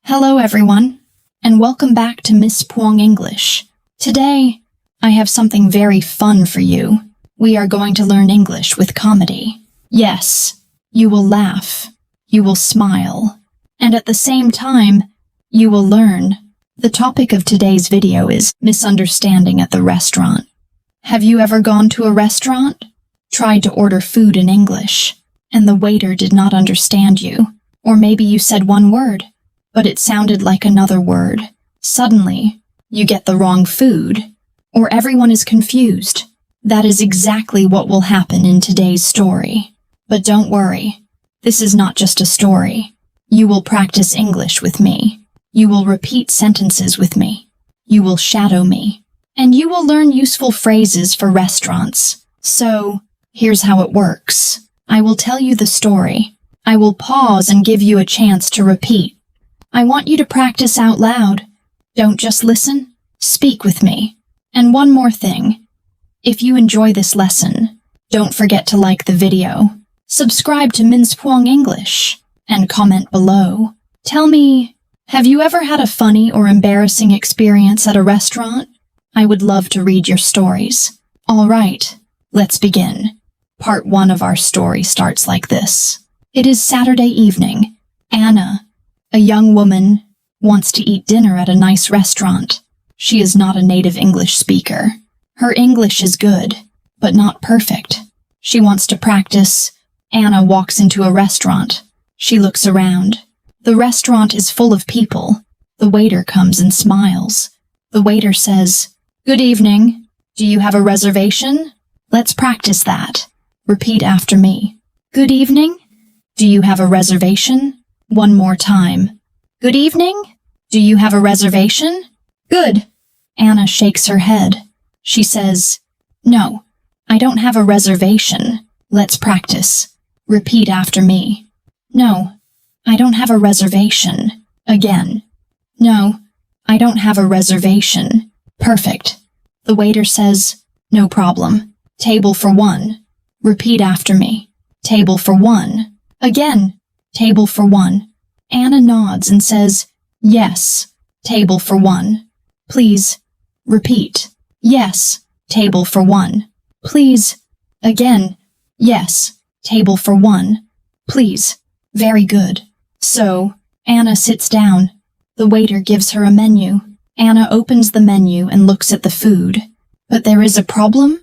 Hello everyone, and welcome back to Miss Puong English. Today, I have something very fun for you. We are going to learn English with comedy. Yes, you will laugh, you will smile, and at the same time, you will learn. The topic of today's video is misunderstanding at the restaurant. Have you ever gone to a restaurant? Tried to order food in English, and the waiter did not understand you? Or maybe you said one word, but it sounded like another word. Suddenly, you get the wrong food, or everyone is confused. That is exactly what will happen in today's story. But don't worry, this is not just a story. You will practice English with me. You will repeat sentences with me. You will shadow me. And you will learn useful phrases for restaurants. So, here's how it works. I will tell you the story. I will pause and give you a chance to repeat. I want you to practice out loud. Don't just listen, speak with me. And one more thing. If you enjoy this lesson, don't forget to like the video, subscribe to Miss Puong English, and comment below. Tell me, have you ever had a funny or embarrassing experience at a restaurant? I would love to read your stories. All right, let's begin. Part 1 of our story starts like this. It is Saturday evening. Anna, a young woman, wants to eat dinner at a nice restaurant. She is not a native English speaker. Her English is good, but not perfect. She wants to practice. Anna walks into a restaurant. She looks around. The restaurant is full of people. The waiter comes and smiles. The waiter says, "Good evening. Do you have a reservation?" Let's practice that. Repeat after me. Good evening. Do you have a reservation? One more time. Good evening. Do you have a reservation? Good. Anna shakes her head. She says, "No, I don't have a reservation." Let's practice. Repeat after me. No, I don't have a reservation. Again. No, I don't have a reservation. Perfect. The waiter says, "No problem. Table for one." Repeat after me. Table for one. Again. Table for one. Anna nods and says, "Yes, table for one." Please. Repeat. Yes, table for one. Please. Again. Yes, table for one. Please. Very good. So, Anna sits down. The waiter gives her a menu. Anna opens the menu and looks at the food. But there is a problem.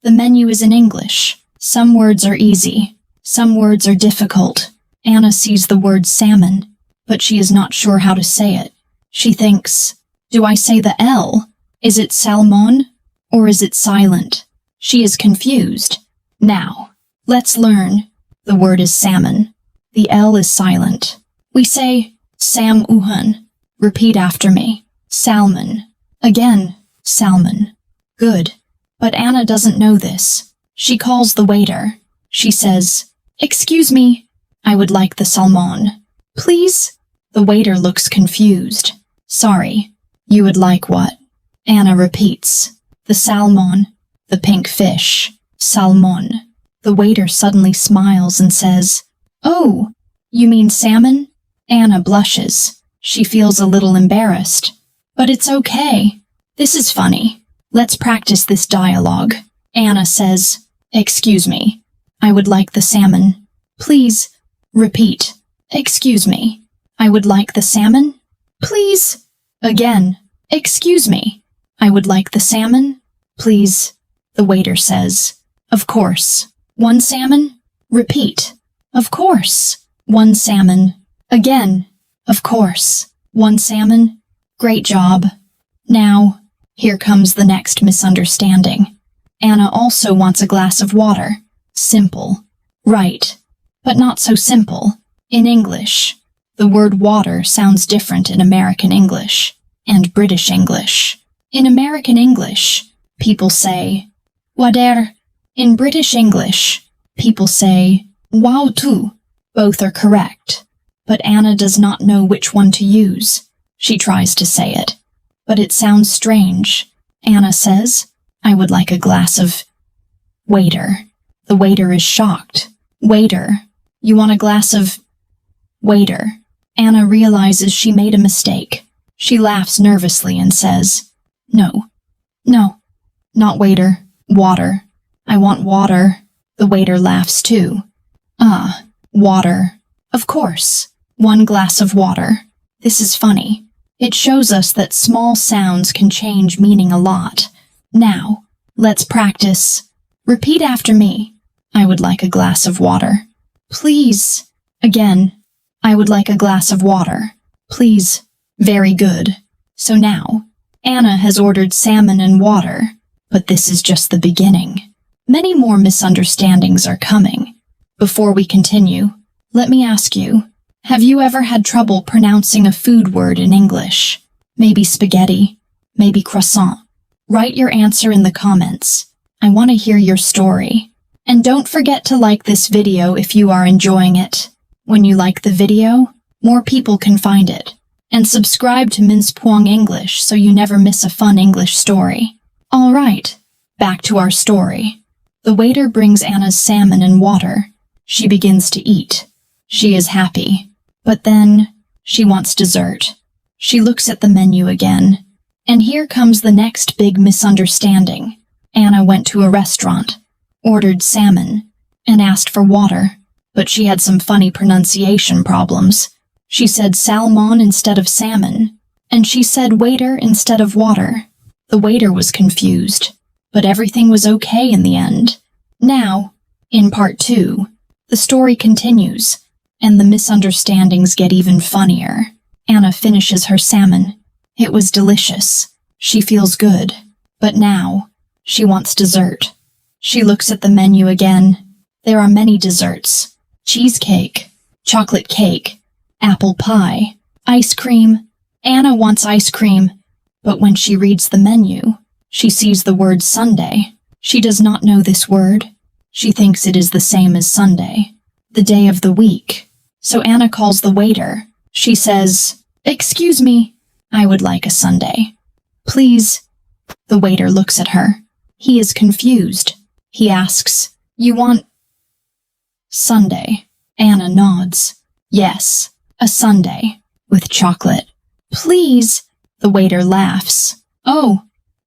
The menu is in English. Some words are easy. Some words are difficult. Anna sees the word salmon, but she is not sure how to say it. She thinks, do I say the L? Is it salmon? Or is it silent? She is confused. Now, let's learn. The word is salmon. The L is silent. We say, sam-uhan. Repeat after me. Salmon. Again, salmon. Good. But Anna doesn't know this. She calls the waiter. She says, "Excuse me. I would like the salmon. Please?" The waiter looks confused. "Sorry. You would like what?" Anna repeats. "The salmon. The pink fish. Salmon." The waiter suddenly smiles and says, "Oh, you mean salmon?" Anna blushes. She feels a little embarrassed. But it's okay. This is funny. Let's practice this dialogue. Anna says, "Excuse me. I would like the salmon. Please." Repeat. "Excuse me. I would like the salmon. Please." Again. "Excuse me. I would like the salmon. Please." The waiter says, "Of course. One salmon." Repeat. "Of course. One salmon." Again. "Of course. One salmon." Great job. Now, here comes the next misunderstanding. Anna also wants a glass of water. Simple. Right. But not so simple. In English, the word water sounds different in American English and British English. In American English, people say, water. In British English, people say, wow too. Both are correct. But Anna does not know which one to use. She tries to say it. But it sounds strange. Anna says, "I would like a glass of..." Waiter. The waiter is shocked. Waiter. You want a glass of... Waiter. Anna realizes she made a mistake. She laughs nervously and says, "No, no, not waiter, water. I want water." The waiter laughs too. "Ah, water. Of course. 1 glass of water." This is funny. It shows us that small sounds can change meaning a lot. Now, let's practice. Repeat after me. I would like a glass of water. Please. Again. I would like a glass of water. Please. Very good. So now, Anna has ordered salmon and water, but this is just the beginning. Many more misunderstandings are coming. Before we continue, let me ask you, have you ever had trouble pronouncing a food word in English? Maybe spaghetti, maybe croissant. Write your answer in the comments. I want to hear your story. And don't forget to like this video if you are enjoying it. When you like the video, more people can find it. And subscribe to Misunderstanding English so you never miss a fun English story. Alright, back to our story. The waiter brings Anna's salmon and water. She begins to eat. She is happy. But then, she wants dessert. She looks at the menu again. And here comes the next big misunderstanding. Anna went to a restaurant, ordered salmon, and asked for water. But she had some funny pronunciation problems. She said salmon instead of salmon, and she said waiter instead of water. The waiter was confused, but everything was okay in the end. Now, in part 2, the story continues, and the misunderstandings get even funnier. Anna finishes her salmon. It was delicious. She feels good. But now, she wants dessert. She looks at the menu again. There are many desserts. Cheesecake, chocolate cake, apple pie, ice cream. Anna wants ice cream, but when she reads the menu, she sees the word Sunday. She does not know this word. She thinks it is the same as Sunday, the day of the week. So Anna calls the waiter. She says, "Excuse me, I would like a sundae. Please." The waiter looks at her. He is confused. He asks, "You want sundae?" Anna nods. "Yes, a sundae, with chocolate." "Please." The waiter laughs. "Oh,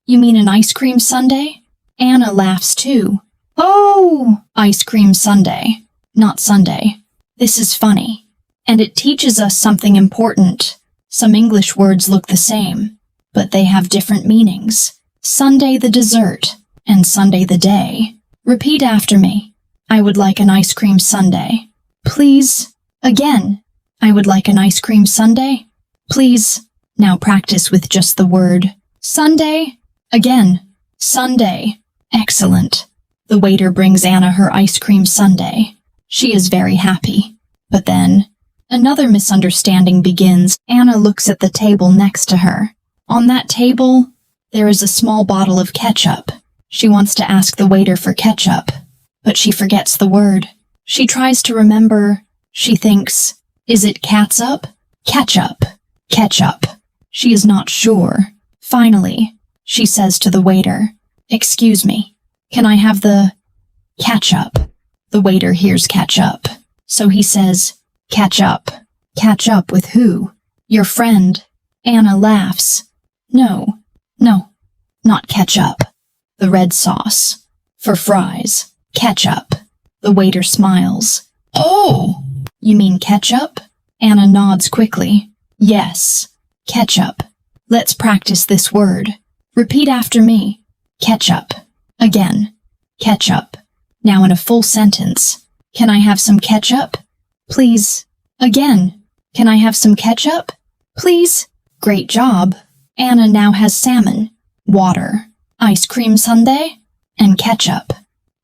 you mean an ice cream sundae?" Anna laughs too. "Oh, ice cream sundae, not sundae." This is funny, and it teaches us something important. Some English words look the same, but they have different meanings. Sunday the dessert, and Sunday the day. Repeat after me. I would like an ice cream sundae. Please. Again. I would like an ice cream sundae. Please. Now practice with just the word Sunday. Again. Sunday. Excellent. The waiter brings Anna her ice cream sundae. She is very happy. But then, another misunderstanding begins. Anna looks at the table next to her. On that table, there is a small bottle of ketchup. She wants to ask the waiter for ketchup, but she forgets the word. She tries to remember. She thinks, is it catsup? Ketchup. Ketchup. She is not sure. Finally, she says to the waiter, "Excuse me, can I have the ketchup?" The waiter hears ketchup, so he says, "Catch up." Catch up with who? Your friend. Anna laughs. No, not ketchup. The red sauce. For fries. Ketchup. The waiter smiles. "Oh, you mean ketchup?" Anna nods quickly. "Yes, ketchup." Let's practice this word. Repeat after me. Ketchup. Again. Ketchup. Now in a full sentence. Can I have some ketchup? Please. Again. Can I have some ketchup? Please. Great job. Anna now has salmon, water, ice cream sundae, and ketchup.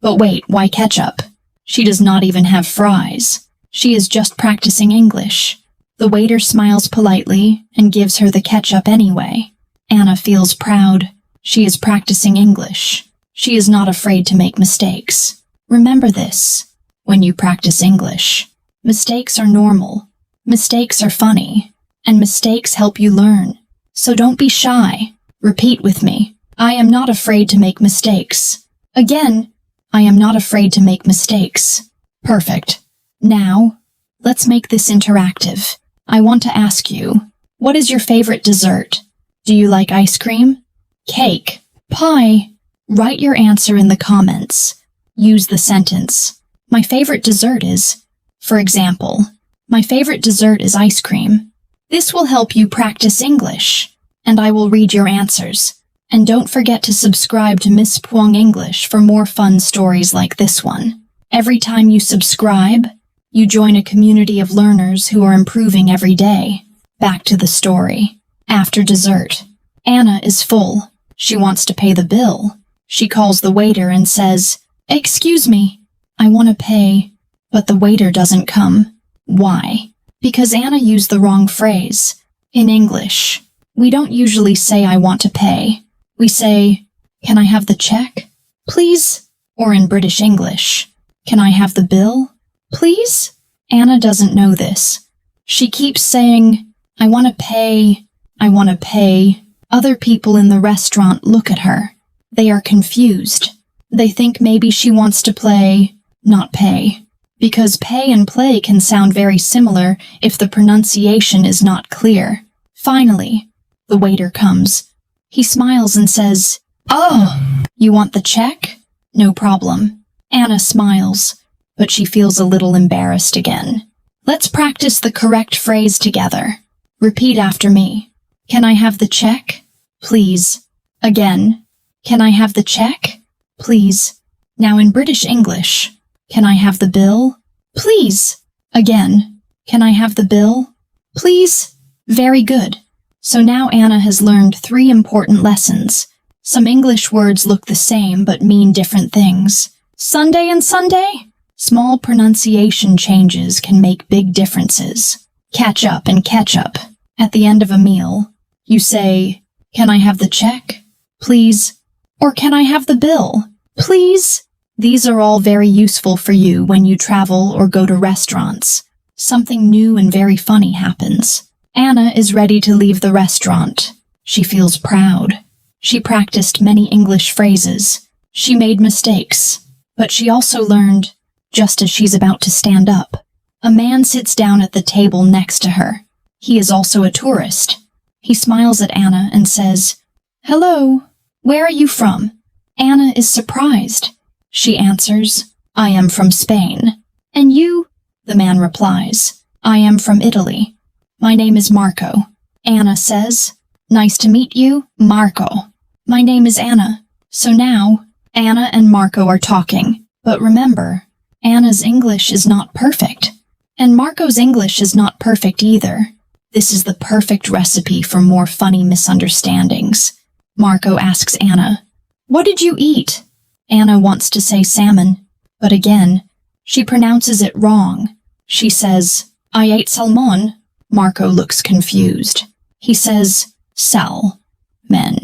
But wait, why ketchup? She does not even have fries. She is just practicing English. The waiter smiles politely and gives her the ketchup anyway. Anna feels proud. She is practicing English. She is not afraid to make mistakes. Remember this. When you practice English, mistakes are normal. Mistakes are funny. And mistakes help you learn. So don't be shy. Repeat with me. I am not afraid to make mistakes. Again, I am not afraid to make mistakes. Perfect. Now, let's make this interactive. I want to ask you, what is your favorite dessert? Do you like ice cream? Cake? Pie? Write your answer in the comments. Use the sentence, my favorite dessert is. For example, my favorite dessert is ice cream. This will help you practice English, and I will read your answers. And don't forget to subscribe to Miss Puong English for more fun stories like this one. Every time you subscribe, you join a community of learners who are improving every day. Back to the story. After dessert, Anna is full. She wants to pay the bill. She calls the waiter and says, "Excuse me, I want to pay." But the waiter doesn't come. Why? Because Anna used the wrong phrase. In English, we don't usually say "I want to pay." We say, "Can I have the check, please?" Or in British English, "Can I have the bill, please?" Anna doesn't know this. She keeps saying, "I want to pay, I want to pay." Other people in the restaurant look at her. They are confused. They think maybe she wants to play, not pay. Because pay and play can sound very similar if the pronunciation is not clear. Finally, the waiter comes. He smiles and says, "Oh, you want the check? No problem." Anna smiles, but she feels a little embarrassed again. Let's practice the correct phrase together. Repeat after me. Can I have the check, please? Again. Can I have the check, please? Now in British English. Can I have the bill, please? Again. Can I have the bill, please? Very good. So now Anna has learned 3 important lessons. Some English words look the same but mean different things. Sunday and Sunday? Small pronunciation changes can make big differences. Catch up and ketchup. At the end of a meal, you say, "Can I have the check, please?" Or "Can I have the bill, please?" These are all very useful for you when you travel or go to restaurants. Something new and very funny happens. Anna is ready to leave the restaurant. She feels proud. She practiced many English phrases. She made mistakes. But she also learned, just as she's about to stand up, a man sits down at the table next to her. He is also a tourist. He smiles at Anna and says, "Hello, where are you from?" Anna is surprised. She answers, "I am from Spain." "And you?" The man replies, "I am from Italy. My name is Marco." Anna says, "Nice to meet you, Marco. My name is Anna." So now, Anna and Marco are talking. But remember, Anna's English is not perfect. And Marco's English is not perfect either. This is the perfect recipe for more funny misunderstandings. Marco asks Anna, "What did you eat?" Anna wants to say salmon, but again, she pronounces it wrong. She says, "I ate salmon." Marco looks confused. He says, "Sal. Men.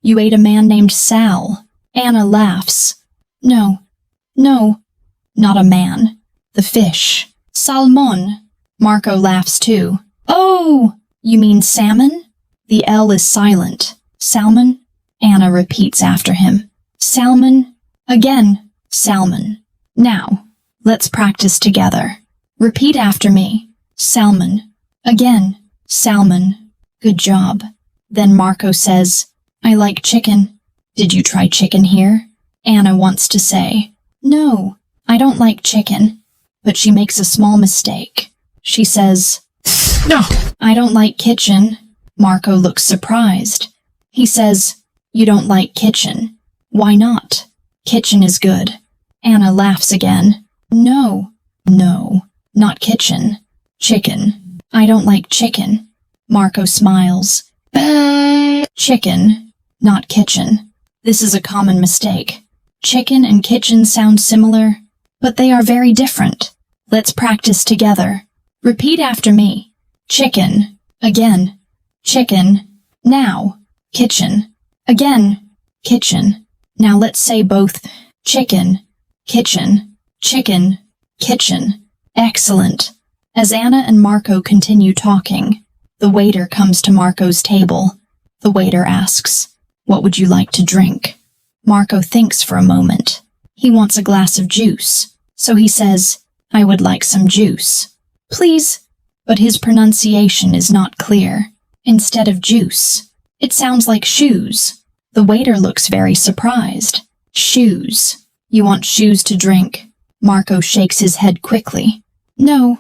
You ate a man named Sal." Anna laughs. No, not a man. The fish. Salmon. Marco laughs too. "Oh, you mean salmon?" The L is silent. "Salmon?" Anna repeats after him. "Salmon." Again, "Salmon." Now, let's practice together. Repeat after me. Salmon. Again, salmon. Good job. Then Marco says, "I like chicken. Did you try chicken here?" Anna wants to say, "No, I don't like chicken." But she makes a small mistake. She says, "No, I don't like kitchen." Marco looks surprised. He says, "You don't like kitchen. Why not? Kitchen is good." Anna laughs again. No, not kitchen. Chicken. I don't like chicken." Marco smiles. Chicken, not kitchen. This is a common mistake. Chicken and kitchen sound similar, but they are very different. Let's practice together. Repeat after me. Chicken. Again. Chicken. Now. Kitchen. Again. Kitchen. Now let's say both. Chicken. Kitchen. Chicken. Kitchen. Excellent. As Anna and Marco continue talking, the waiter comes to Marco's table. The waiter asks, "What would you like to drink?" Marco thinks for a moment. He wants a glass of juice, so he says, "I would like some juice, please." but his pronunciation is not clear. Instead of juice, it sounds like shoes. The waiter looks very surprised. Shoes. You want shoes to drink? Marco shakes his head quickly. No.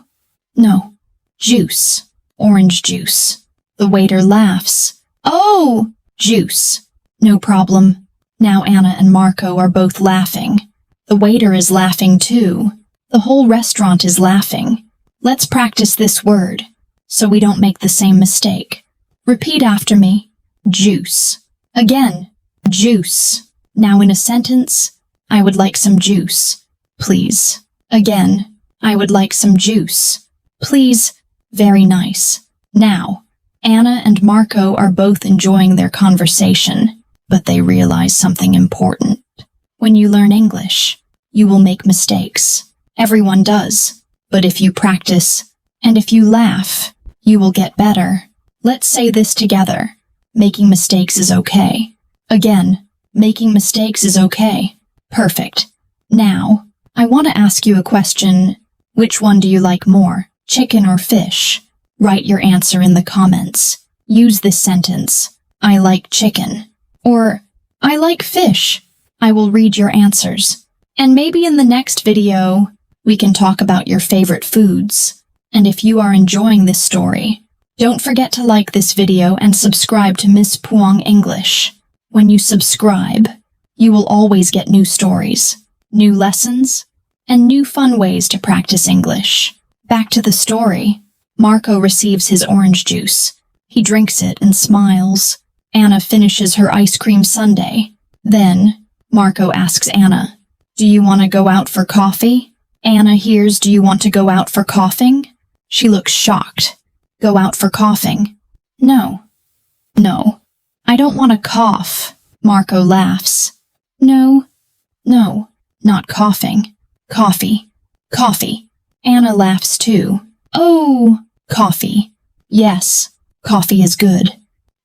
Juice. Orange juice. The waiter laughs. Oh, juice. No problem. Now Anna and Marco are both laughing. The waiter is laughing too. The whole restaurant is laughing. Let's practice this word, so we don't make the same mistake. Repeat after me. Juice. Again. Juice. Now in a sentence, I would like some juice. Please. Again. I would like some juice. Please. Very nice. Now, Anna and Marco are both enjoying their conversation, but they realize something important. When you learn English, you will make mistakes. Everyone does. But if you practice, and if you laugh, you will get better. Let's say this together. Making mistakes is okay. Again, making mistakes is okay. Perfect. Now, I want to ask you a question. Which one do you like more, chicken or fish? Write your answer in the comments. Use this sentence. I like chicken. Or, I like fish. I will read your answers. And maybe in the next video, we can talk about your favorite foods. And if you are enjoying this story, don't forget to like this video and subscribe to Miss Puong English. When you subscribe, you will always get new stories, new lessons, and new fun ways to practice English. Back to the story. Marco receives his orange juice. He drinks it and smiles. Anna finishes her ice cream sundae. Then, Marco asks Anna, "Do you want to go out for coffee?" Anna hears, "Do you want to go out for coughing?" She looks shocked. Go out for coughing? No, I don't want to cough. Marco laughs. No, not coughing. Coffee. Anna laughs too. Oh, coffee. Yes, coffee is good.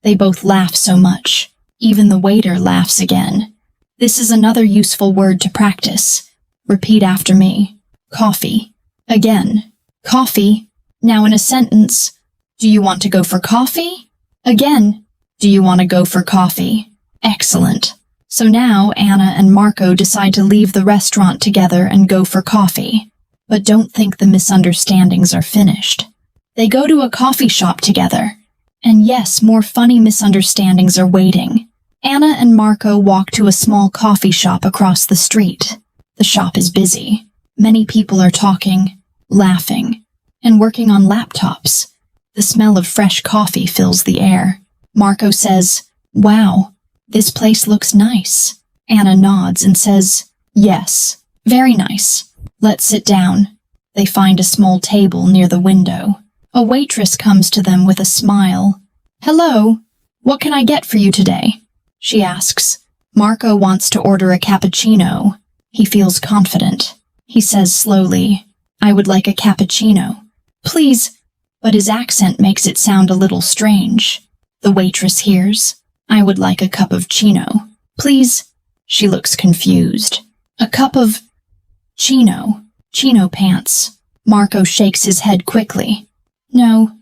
They both laugh so much. Even the waiter laughs again. This is another useful word to practice. Repeat after me. Coffee. Again. Coffee. Now in a sentence. Do you want to go for coffee? Again. Do you want to go for coffee? Excellent. So now Anna and Marco decide to leave the restaurant together and go for coffee. But don't think the misunderstandings are finished. They go to a coffee shop together. And yes, more funny misunderstandings are waiting. Anna and Marco walk to a small coffee shop across the street. The shop is busy. Many people are talking, laughing, and working on laptops. The smell of fresh coffee fills the air. Marco says, "Wow, this place looks nice." Anna nods and says, "Yes, very nice. Let's sit down." They find a small table near the window. A waitress comes to them with a smile. "Hello, what can I get for you today?" she asks. Marco wants to order a cappuccino. He feels confident. He says slowly, "I would like a cappuccino." "Please," but his accent makes it sound a little strange. The waitress hears, "I would like a cup of chino." "Please." She looks confused. "A cup of chino pants." Marco shakes his head quickly. No,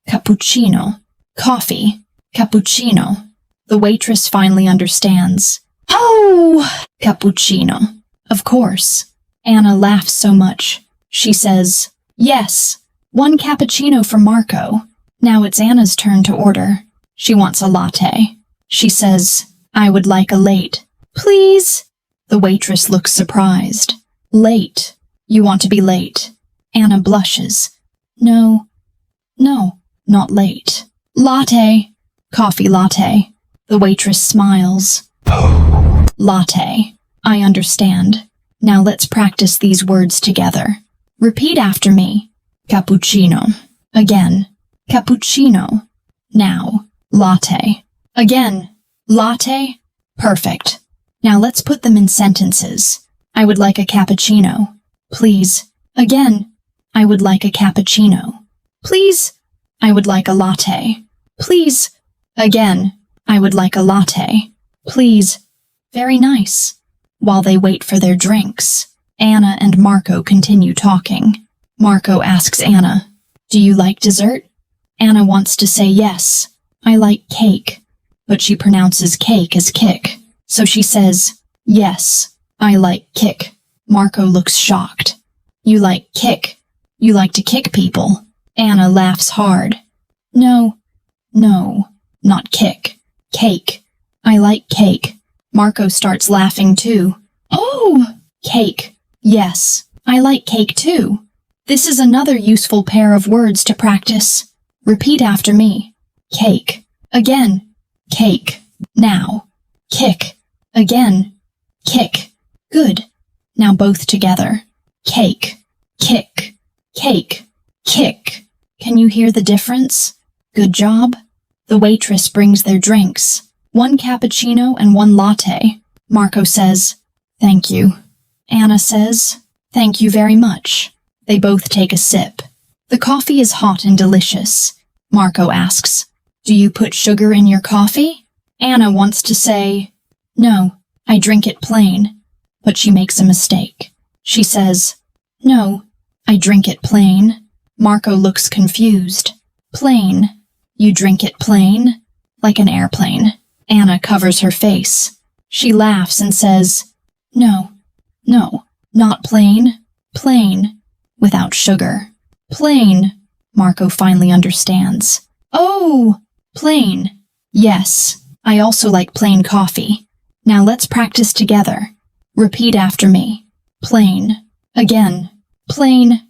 cappuccino. Coffee, cappuccino." The waitress finally understands. "Oh, cappuccino." Of course. Anna laughs so much. She says, "Yes, one cappuccino for Marco." Now it's Anna's turn to order. She wants a latte. She says, "I would like a late." "Please." The waitress looks surprised. "Late? You want to be late?" Anna blushes. No, not late. "Latte." "Coffee latte." The waitress smiles. Latte. I understand. Now let's practice these words together. Repeat after me. Cappuccino. Again. Cappuccino. Now. Latte. Again. Latte. Perfect. Now let's put them in sentences. I would like a cappuccino. Please. Again. I would like a cappuccino. Please. I would like a latte. Please. Again. I would like a latte. Please. Very nice. While they wait for their drinks, Anna and Marco continue talking. Marco asks Anna, Do you like dessert? Anna wants to say yes, I like cake, but she pronounces cake as kick, so she says, yes, I like kick. Marco looks shocked. You like kick? You like to kick people? Anna laughs hard. No, not kick. Cake. I like cake. Marco starts laughing too. Oh, cake. Yes, I like cake too. This is another useful pair of words to practice. Repeat after me. Cake. Again. Cake. Now. Kick. Again. Kick. Good. Now both together. Cake. Kick. Cake. Kick. Can you hear the difference? Good job. The waitress brings their drinks. 1 cappuccino and 1 latte. Marco says, thank you. Anna says, thank you very much. They both take a sip. The coffee is hot and delicious. Marco asks, do you put sugar in your coffee? Anna wants to say, no, I drink it plain. But she makes a mistake. She says, no, I drink it plain. Marco looks confused. Plain. You drink it plain? Like an airplane. Anna covers her face. She laughs and says, no, not plain. Plain. Without sugar. Plain. Marco finally understands. Oh, plain. Yes, I also like plain coffee. Now let's practice together. Repeat after me. Plain. Again. Plain.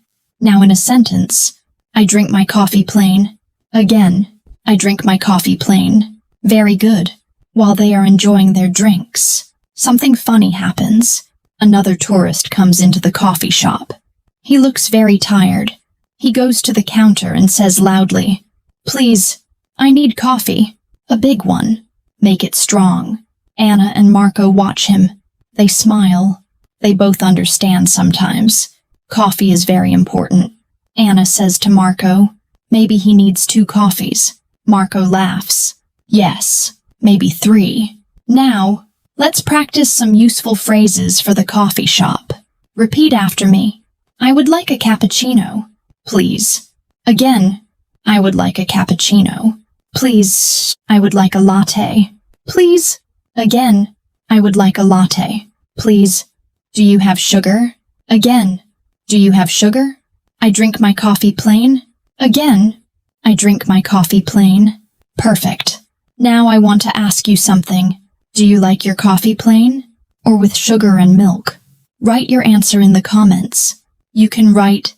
Now in a sentence. I drink my coffee plain. Again. I drink my coffee plain. Very good. While they are enjoying their drinks, something funny happens. Another tourist comes into the coffee shop. He looks very tired. He goes to the counter and says loudly, please, I need coffee. A big one. Make it strong. Anna and Marco watch him. They smile. They both understand sometimes. Coffee is very important. Anna says to Marco, maybe he needs 2 coffees. Marco laughs. Yes, maybe 3. Now, let's practice some useful phrases for the coffee shop. Repeat after me. I would like a cappuccino. Please. Again. I would like a cappuccino. Please. I would like a latte. Please. Again. I would like a latte. Please. Do you have sugar? Again. Do you have sugar? I drink my coffee plain. Again. I drink my coffee plain. Perfect. Now I want to ask you something. Do you like your coffee plain? Or with sugar and milk? Write your answer in the comments. You can write,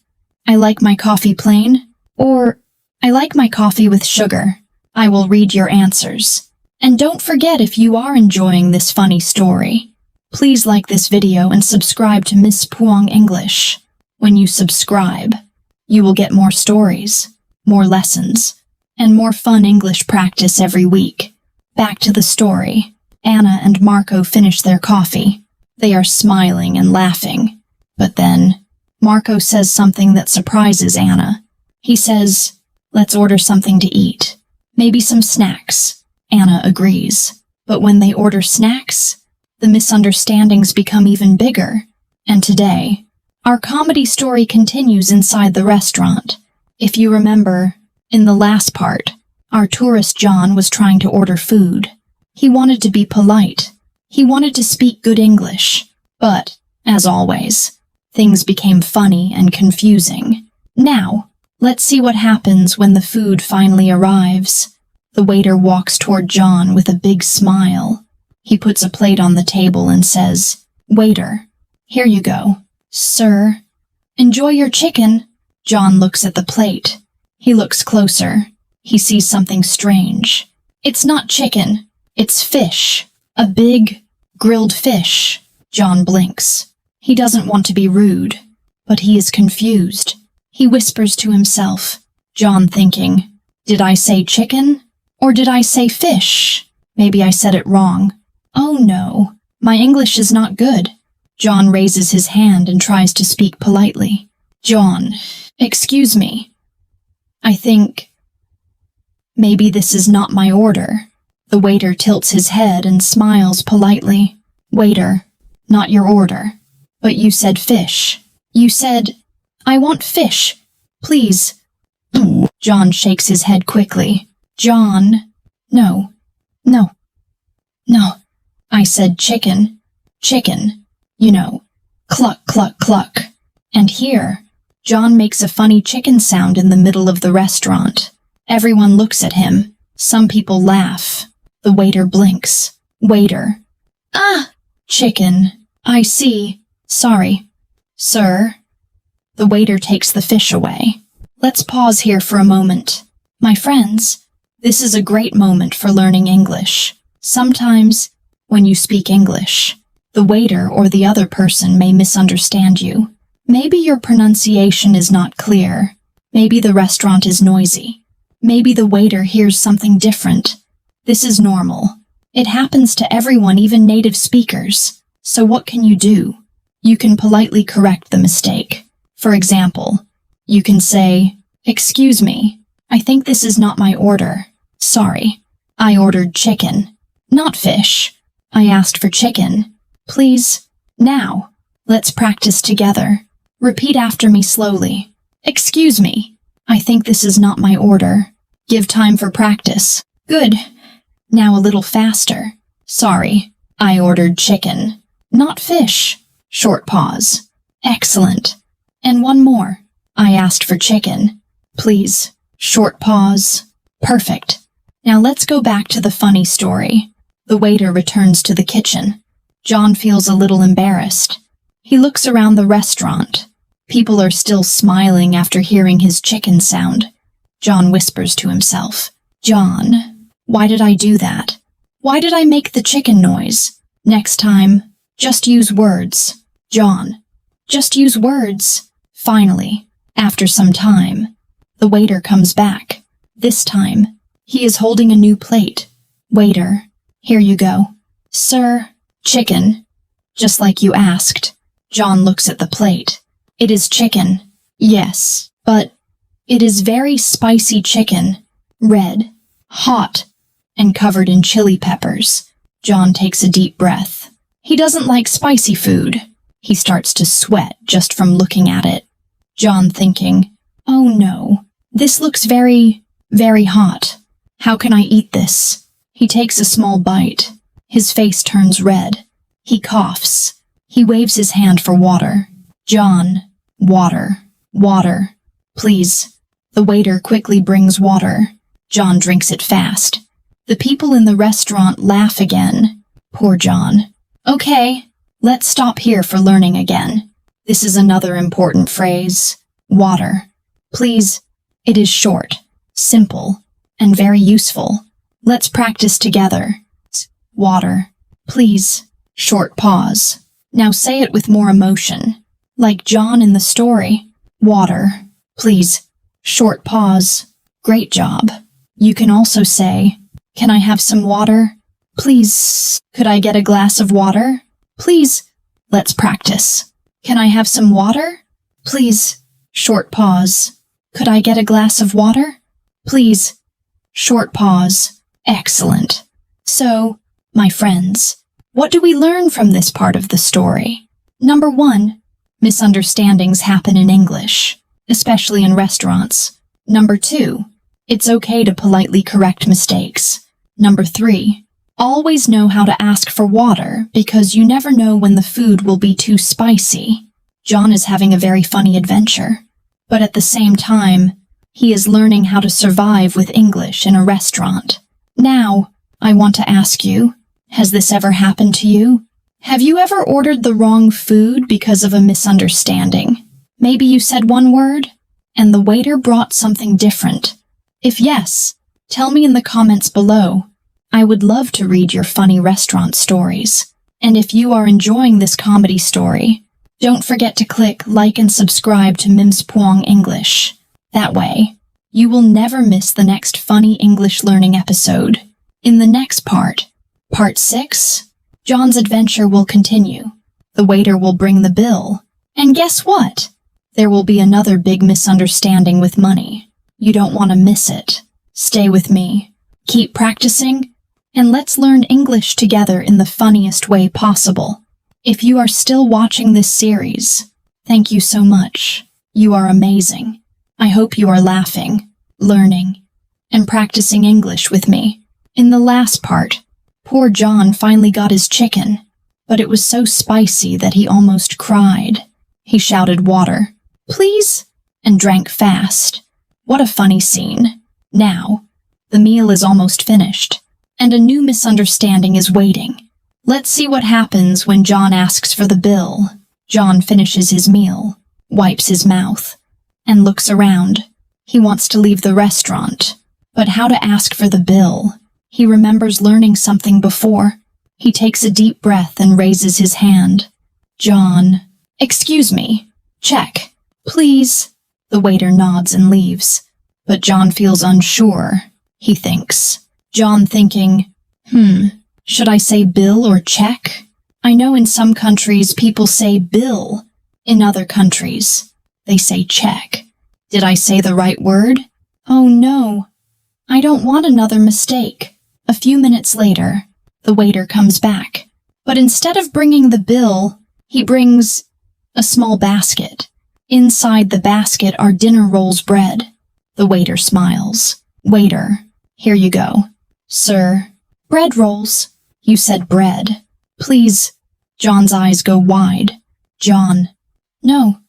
I like my coffee plain, or I like my coffee with sugar. I will read your answers. And don't forget, if you are enjoying this funny story, please like this video and subscribe to Miss Puong English. When you subscribe, you will get more stories, more lessons, and more fun English practice every week. Back to the story. Anna and Marco finish their coffee. They are smiling and laughing. But then, Marco says something that surprises Anna. He says, let's order something to eat. Maybe some snacks. Anna agrees. But when they order snacks, the misunderstandings become even bigger. And today, our comedy story continues inside the restaurant. If you remember, in the last part, our tourist John was trying to order food. He wanted to be polite. He wanted to speak good English. But, as always, things became funny and confusing. Now, let's see what happens when the food finally arrives. The waiter walks toward John with a big smile. He puts a plate on the table and says, Waiter, here you go. Sir, enjoy your chicken. John looks at the plate. He looks closer. He sees something strange. It's not chicken. It's fish. A big, grilled fish. John blinks. He doesn't want to be rude, but he is confused. He whispers to himself, John thinking, did I say chicken? Or did I say fish? Maybe I said it wrong. Oh no, my English is not good. John raises his hand and tries to speak politely. John, excuse me. I think maybe this is not my order. The waiter tilts his head and smiles politely. Waiter, not your order. But you said fish. You said, I want fish. Please, John shakes his head quickly. John, no, no, no. I said chicken, chicken, you know, cluck, cluck, cluck. And here, John makes a funny chicken sound in the middle of the restaurant. Everyone looks at him. Some people laugh. The waiter blinks. Waiter. Ah! Chicken. I see. Sorry. Sir. The waiter takes the fish away. Let's pause here for a moment. My friends, this is a great moment for learning English. Sometimes, when you speak English, the waiter or the other person may misunderstand you. Maybe your pronunciation is not clear. Maybe the restaurant is noisy. Maybe the waiter hears something different. This is normal. It happens to everyone, even native speakers. So what can you do? You can politely correct the mistake. For example, you can say, "Excuse me, I think this is not my order. Sorry, I ordered chicken, not fish. I asked for chicken. Please, now, let's practice together. Repeat after me slowly. Excuse me, I think this is not my order. Give time for practice. Good. Now a little faster. Sorry, I ordered chicken, not fish. Short pause. Excellent. And one more. I asked for chicken. Please. Short pause. Perfect. Now let's go back to the funny story. The waiter returns to the kitchen. John feels a little embarrassed. He looks around the restaurant. People are still smiling after hearing his chicken sound. John whispers to himself, "John, why did I do that? Why did I make the chicken noise? Next time, just use words. John, just use words." Finally, after some time, the waiter comes back. This time, he is holding a new plate. "Waiter, here you go." "Sir, chicken." "Just like you asked." John looks at the plate. "It is chicken." "Yes, but it is very spicy chicken. Red, hot, and covered in chili peppers." John takes a deep breath. He doesn't like spicy food. He starts to sweat just from looking at it. John thinking, "Oh no, this looks very, very hot. How can I eat this?" He takes a small bite. His face turns red. He coughs. He waves his hand for water. "John, water, water, please." The waiter quickly brings water. John drinks it fast. The people in the restaurant laugh again. Poor John. Okay, let's stop here for learning again. This is another important phrase. Water. Please. It is short, simple, and very useful. Let's practice together. Water. Please. Short pause. Now say it with more emotion. Like John in the story. Water. Please. Short pause. Great job. You can also say, "Can I have some water? Please. Could I get a glass of water? Please." Let's practice. "Can I have some water? Please." Short pause. "Could I get a glass of water? Please." Short pause. Excellent. So, my friends, what do we learn from this part of the story? Number 1, misunderstandings happen in English, especially in restaurants. Number 2, it's okay to politely correct mistakes. Number 3, always know how to ask for water because you never know when the food will be too spicy. John is having a very funny adventure, but at the same time, he is learning how to survive with English in a restaurant. Now, I want to ask you, has this ever happened to you? Have you ever ordered the wrong food because of a misunderstanding? Maybe you said one word, and the waiter brought something different. If yes, tell me in the comments below. I would love to read your funny restaurant stories. And if you are enjoying this comedy story, don't forget to click like and subscribe to Misunderstanding English. That way, you will never miss the next funny English learning episode. In the next part, Part 6, John's adventure will continue. The waiter will bring the bill. And guess what? There will be another big misunderstanding with money. You don't want to miss it. Stay with me. Keep practicing, and let's learn English together in the funniest way possible. If you are still watching this series, thank you so much. You are amazing. I hope you are laughing, learning, and practicing English with me. In the last part, poor John finally got his chicken, but it was so spicy that he almost cried. He shouted water, please, and drank fast. What a funny scene. Now, the meal is almost finished, and a new misunderstanding is waiting. Let's see what happens when John asks for the bill. John finishes his meal, wipes his mouth, and looks around. He wants to leave the restaurant, but how to ask for the bill? He remembers learning something before. He takes a deep breath and raises his hand. John, excuse me, check, please. The waiter nods and leaves, but John feels unsure. He thinks. John thinking, should I say bill or check? I know in some countries people say bill. In other countries, they say check. Did I say the right word? Oh no, I don't want another mistake. A few minutes later, the waiter comes back, but instead of bringing the bill, he brings a small basket. Inside the basket are dinner rolls bread. The waiter smiles. Waiter, here you go. Sir, bread rolls. You said bread. Please. John's eyes go wide. John, no,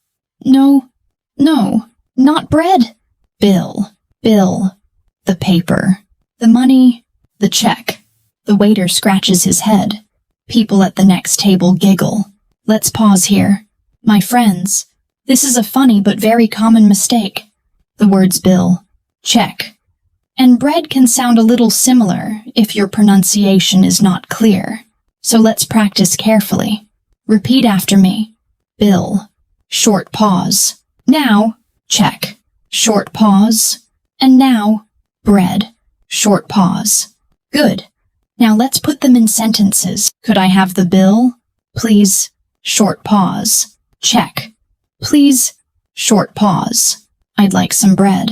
not bread. Bill, the paper, the money, the check. The waiter scratches his head. People at the next table giggle. Let's pause here. My friends, this is a funny but very common mistake. The words bill, check, and bread can sound a little similar if your pronunciation is not clear. So let's practice carefully. Repeat after me. Bill, short pause. Now, check, short pause. And now, bread, short pause. Good. Now let's put them in sentences. Could I have the bill? Please, short pause. Check. Please, short pause. I'd like some bread.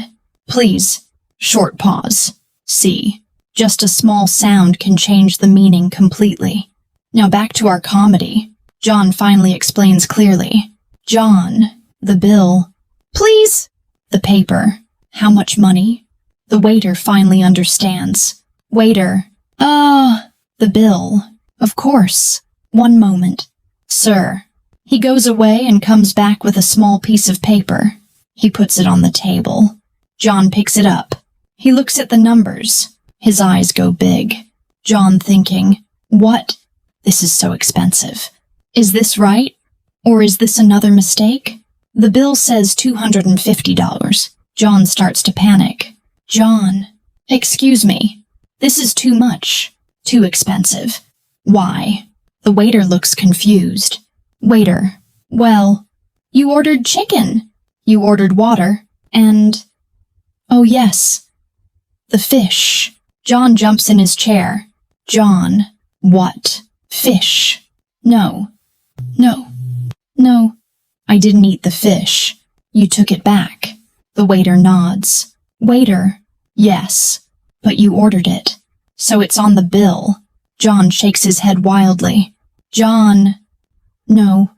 Please, short pause. See, just a small sound can change the meaning completely. Now back to our comedy. John finally explains clearly. John, the bill. Please. The paper. How much money? The waiter finally understands. Waiter. The bill. Of course. One moment. Sir. He goes away and comes back with a small piece of paper. He puts it on the table. John picks it up. He looks at the numbers. His eyes go big. John thinking, what? This is so expensive. Is this right? Or is this another mistake? The bill says $250. John starts to panic. John, excuse me. This is too much. Too expensive. Why? The waiter looks confused. Waiter, well, you ordered chicken. You ordered water, and... oh yes, the fish. John jumps in his chair. John, what? Fish. No. I didn't eat the fish. You took it back. The waiter nods. Waiter, yes, but you ordered it. So it's on the bill. John shakes his head wildly. John, no.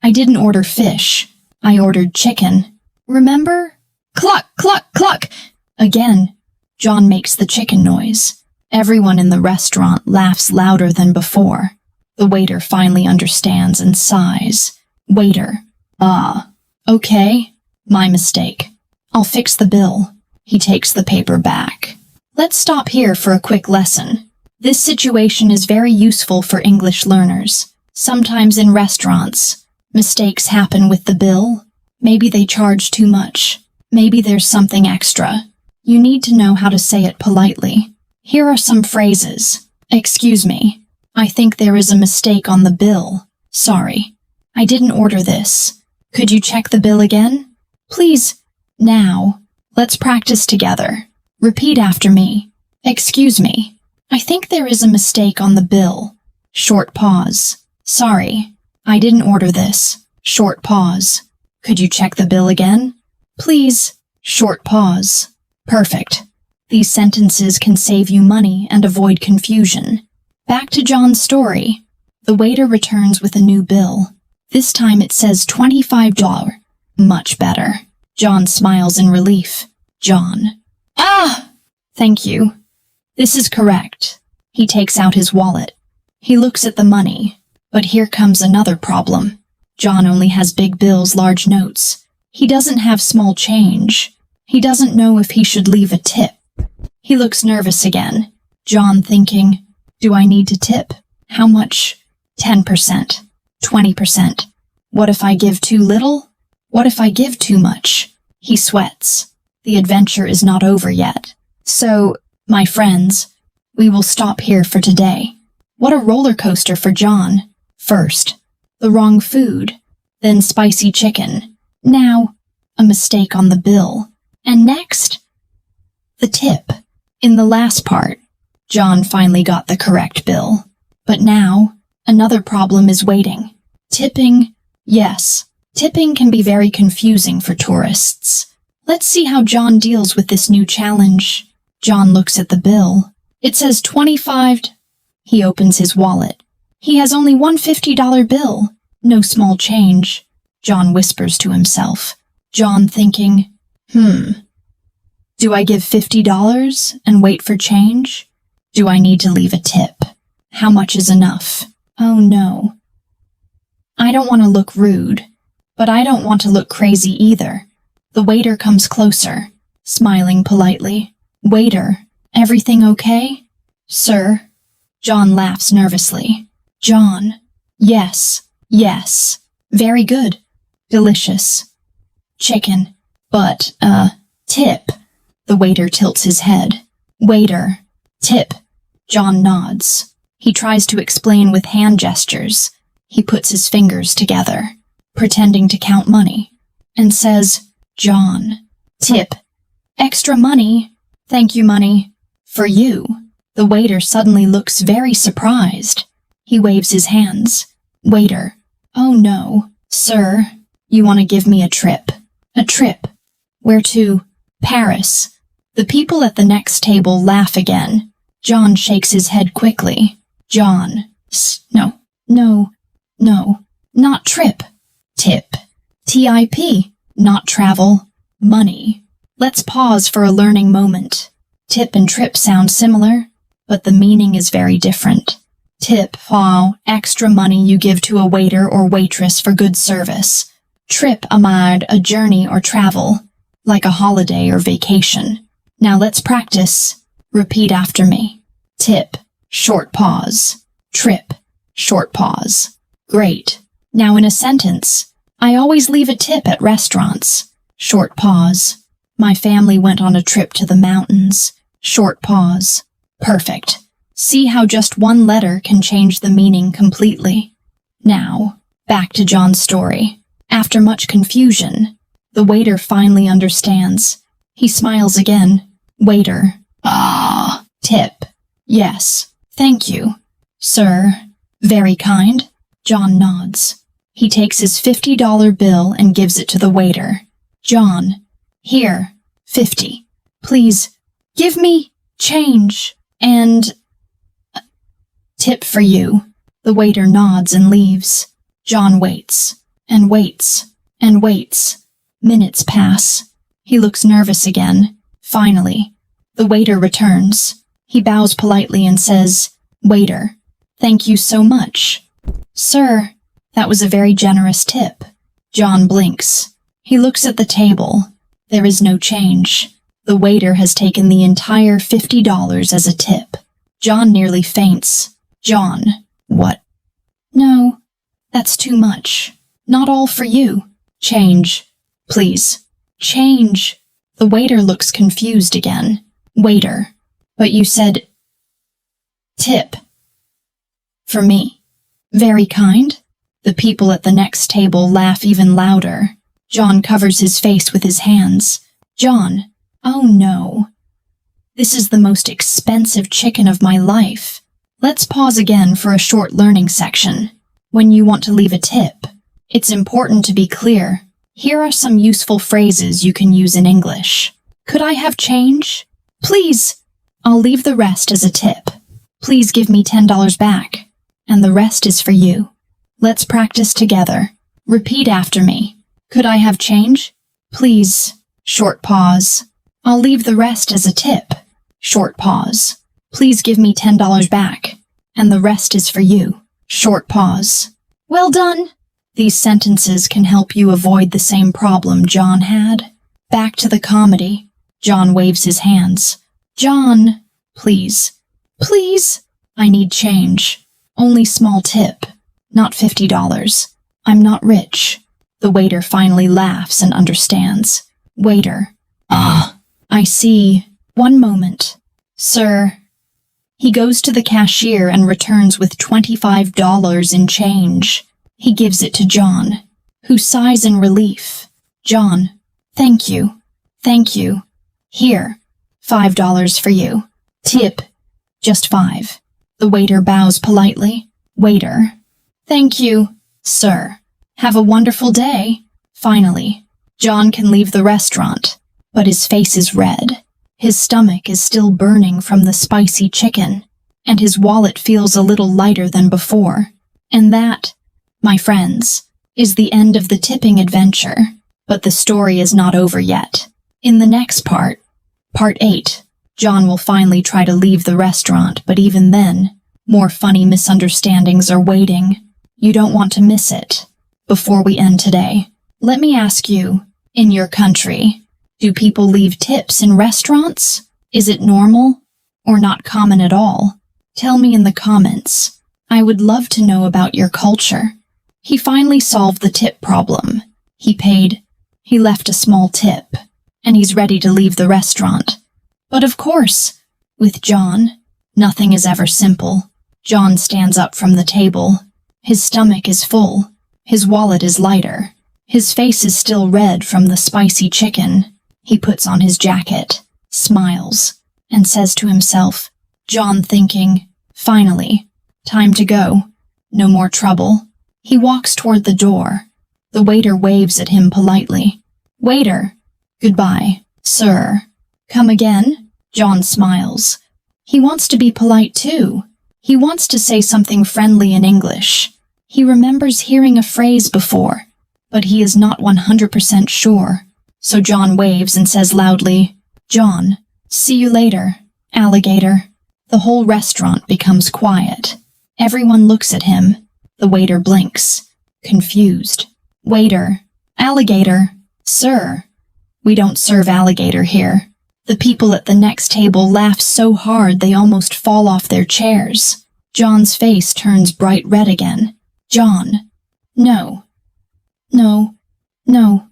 I didn't order fish. I ordered chicken. Remember? Cluck, cluck, cluck! Again, John makes the chicken noise. Everyone in the restaurant laughs louder than before. The waiter finally understands and sighs. Waiter, okay, my mistake. I'll fix the bill. He takes the paper back. Let's stop here for a quick lesson. This situation is very useful for English learners. Sometimes in restaurants, mistakes happen with the bill. Maybe they charge too much. Maybe there's something extra. You need to know how to say it politely. Here are some phrases. Excuse me. I think there is a mistake on the bill. Sorry. I didn't order this. Could you check the bill again? Please. Now, let's practice together. Repeat after me. Excuse me. I think there is a mistake on the bill. Short pause. Sorry. I didn't order this. Short pause. Could you check the bill again? Please. Short pause. Perfect. These sentences can save you money and avoid confusion. Back to John's story. The waiter returns with a new bill. This time it says $25. Much better. John smiles in relief. John. Ah! Thank you. This is correct. He takes out his wallet. He looks at the money. But here comes another problem. John only has big bills, large notes. He doesn't have small change. He doesn't know if he should leave a tip. He looks nervous again. John thinking, do I need to tip? How much? 10%. 20%. What if I give too little? What if I give too much? He sweats. The adventure is not over yet. So, my friends, we will stop here for today. What a roller coaster for John. First, the wrong food. Then spicy chicken. Now, a mistake on the bill. And next, the tip. In the last part, John finally got the correct bill. But now, another problem is waiting. Tipping. Yes, tipping can be very confusing for tourists. Let's see how John deals with this new challenge. John looks at the bill. It says 25. He opens his wallet. He has only one $50 bill. No small change. John whispers to himself. John thinking, do I give $50 and wait for change? Do I need to leave a tip? How much is enough? Oh no. I don't want to look rude, but I don't want to look crazy either. The waiter comes closer, smiling politely. Waiter, everything okay? Sir? John laughs nervously. John. Yes, yes. Very good. Delicious. Chicken. But, tip. The waiter tilts his head. Waiter. Tip. John nods. He tries to explain with hand gestures. He puts his fingers together, pretending to count money, and says, John. Tip. Extra money. Thank you, money. For you. The waiter suddenly looks very surprised. He waves his hands. Waiter. Oh no. Sir, you want to give me a trip. A trip. Where to? Paris. The people at the next table laugh again. John shakes his head quickly. John. No. No, not trip. Tip. TIP. Not travel. Money. Let's pause for a learning moment. Tip and trip sound similar, but the meaning is very different. Tip, extra money you give to a waiter or waitress for good service. Trip, a journey or travel, like a holiday or vacation. Now let's practice. Repeat after me. Tip, short pause. Trip, short pause. Great. Now in a sentence. I always leave a tip at restaurants. Short pause. My family went on a trip to the mountains. Short pause. Perfect. See how just one letter can change the meaning completely. Now, back to John's story. After much confusion, the waiter finally understands. He smiles again. Waiter. Tip. Yes. Thank you. Sir. Very kind. John nods. He takes his $50 bill and gives it to the waiter. John. Here. 50. Please, give me change and tip for you. The waiter nods and leaves. John waits, and waits, and waits. Minutes pass. He looks nervous again. Finally, the waiter returns. He bows politely and says, Waiter, thank you so much. Sir, that was a very generous tip. John blinks. He looks at the table. There is no change. The waiter has taken the entire $50 as a tip. John nearly faints. John, what? No, that's too much. Not all for you. Change. Please. Change. The waiter looks confused again. Waiter, but you said tip. For me. Very kind. The people at the next table laugh even louder. John covers his face with his hands. John, oh no. This is the most expensive chicken of my life. Let's pause again for a short learning section. When you want to leave a tip, it's important to be clear. Here are some useful phrases you can use in English. Could I have change? Please. I'll leave the rest as a tip. Please give me $10 back. And the rest is for you. Let's practice together. Repeat after me. Could I have change? Please. Short pause. I'll leave the rest as a tip. Short pause. Please give me $10 back, and the rest is for you. Short pause. Well done. These sentences can help you avoid the same problem John had. Back to the comedy. John waves his hands. John, please. Please. I need change. Only small tip. Not $50. I'm not rich. The waiter finally laughs and understands. Waiter. Ah, I see. One moment. Sir. He goes to the cashier and returns with $25 in change. He gives it to John, who sighs in relief. John, thank you. Thank you. Here, $5 for you. Tip, just 5. The waiter bows politely. Waiter, thank you, sir. Have a wonderful day. Finally, John can leave the restaurant, but his face is red. His stomach is still burning from the spicy chicken, and his wallet feels a little lighter than before. And that, my friends, is the end of the tipping adventure. But the story is not over yet. In the next part, Part 8, John will finally try to leave the restaurant, but even then, more funny misunderstandings are waiting. You don't want to miss it. Before we end today, let me ask you, in your country, do people leave tips in restaurants? Is it normal or not common at all? Tell me in the comments. I would love to know about your culture. He finally solved the tip problem. He paid, he left a small tip, and he's ready to leave the restaurant. But of course, with John, nothing is ever simple. John stands up from the table. His stomach is full. His wallet is lighter. His face is still red from the spicy chicken. He puts on his jacket, smiles, and says to himself, John thinking, finally, time to go. No more trouble. He walks toward the door. The waiter waves at him politely. Waiter, goodbye, sir. Come again? John smiles. He wants to be polite too. He wants to say something friendly in English. He remembers hearing a phrase before, but he is not 100% sure. So John waves and says loudly, John, see you later, alligator. The whole restaurant becomes quiet. Everyone looks at him. The waiter blinks, confused. Waiter, alligator, sir. We don't serve alligator here. The people at the next table laugh so hard they almost fall off their chairs. John's face turns bright red again. John, no. No.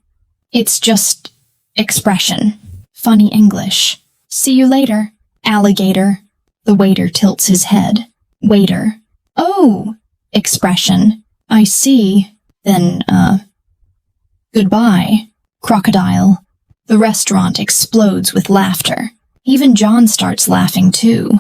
It's just expression. Funny English. See you later, alligator. The waiter tilts his head. Waiter. Oh, expression. I see. Then, goodbye, crocodile. The restaurant explodes with laughter. Even John starts laughing too.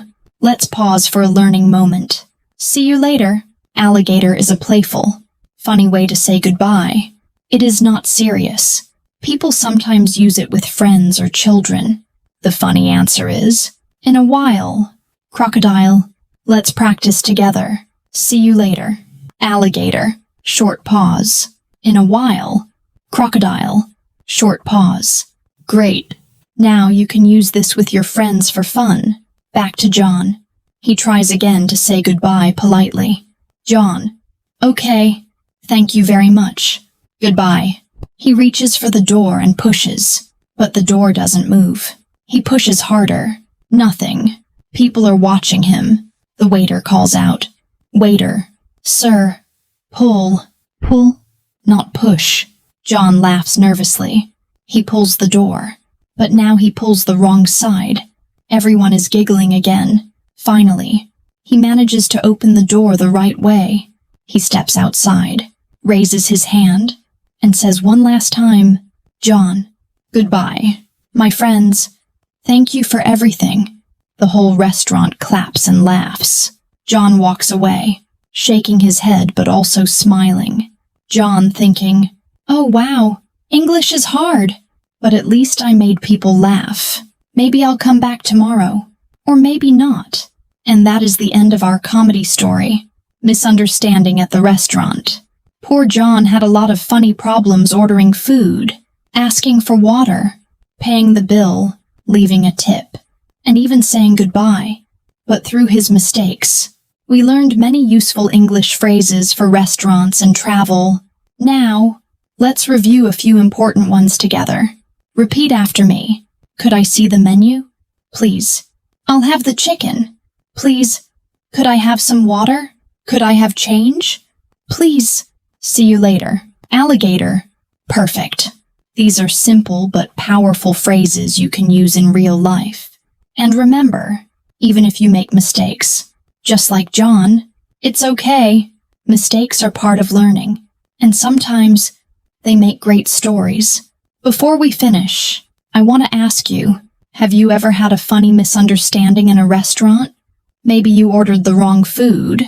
Let's pause for a learning moment. See you later. Alligator is a playful, funny way to say goodbye. It is not serious. People sometimes use it with friends or children. The funny answer is, in a while. Crocodile, let's practice together. See you later. Alligator, short pause. In a while. Crocodile, short pause. Great. Now you can use this with your friends for fun. Back to John. He tries again to say goodbye politely. John, okay. Thank you very much. Goodbye. He reaches for the door and pushes, but the door doesn't move. He pushes harder. Nothing. People are watching him. The waiter calls out. Waiter. Sir. Pull. Pull. Not push. John laughs nervously. He pulls the door. But now he pulls the wrong side. Everyone is giggling again. Finally, he manages to open the door the right way. He steps outside, raises his hand, and says one last time, John, goodbye. My friends, thank you for everything. The whole restaurant claps and laughs. John walks away, shaking his head but also smiling. John thinking, oh wow, English is hard, but at least I made people laugh. Maybe I'll come back tomorrow, or maybe not. And that is the end of our comedy story, Misunderstanding at the Restaurant. Poor John had a lot of funny problems ordering food, asking for water, paying the bill, leaving a tip, and even saying goodbye. But through his mistakes, we learned many useful English phrases for restaurants and travel. Now, let's review a few important ones together. Repeat after me. Could I see the menu? Please. I'll have the chicken. Please. Could I have some water? Could I have change? Please. See you later. Alligator. Perfect. These are simple but powerful phrases you can use in real life. And remember, even if you make mistakes, just like John, it's okay. Mistakes are part of learning, and sometimes they make great stories. Before we finish, I want to ask you, have you ever had a funny misunderstanding in a restaurant? Maybe you ordered the wrong food,